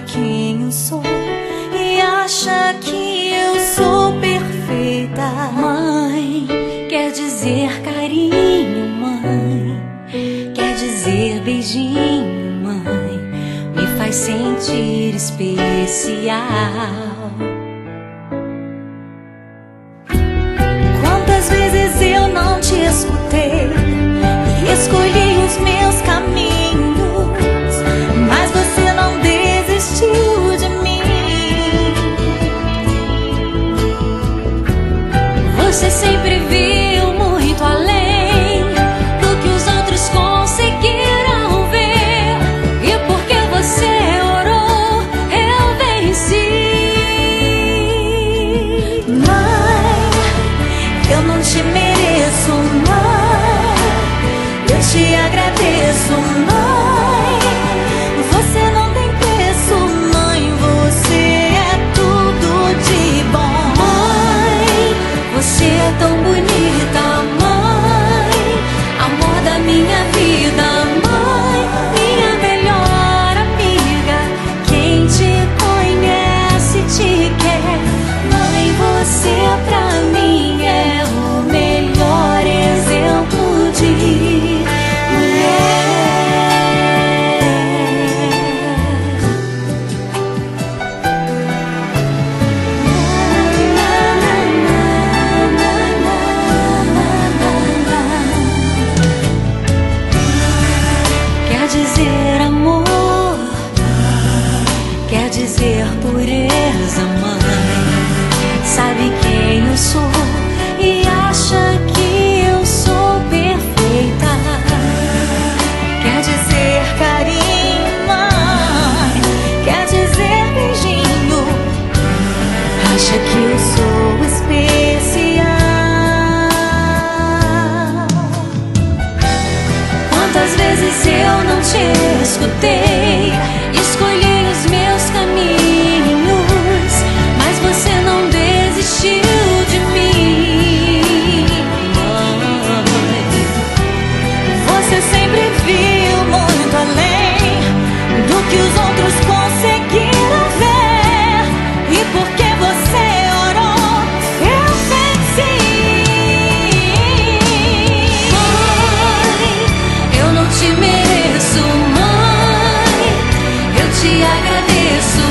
quem eu sou e acha que eu sou perfeita. Mãe, quer dizer carinho, mãe, quer dizer beijinho, mãe, me faz sentir especial. Quantas vezes eu não te escutei e escolhi os meus caminhos, mas você não desistiu de mim. Você sempre viu muito além do que os outros conseguiram ver, e porque você orou, eu venci. Mãe, eu não te mereço, mãe, eu te agradeço, mãe, você não tem preço, mãe, você é tudo de bom. Mãe, você é tão bonita, mãe, amor da minha vida, mãe, minha melhor amiga, quem te conhece te quer. Mãe, você pra mim é o melhor exemplo de mulher. Quer dizer amor, quer dizer pureza, mãe, sabe quem eu sou e acha que eu sou perfeita. Quer dizer carinho, mãe, quer dizer beijinho, acha que eu sou especial. Quantas vezes eu não te escutei, escolhi os meus caminhos, mas você não desistiu de mim. Mãe, você sempre viu muito além do que os outros conseguiram ver, e porque você orou, eu venci. Mãe, eu não te mereço, mãe, eu te agradeço,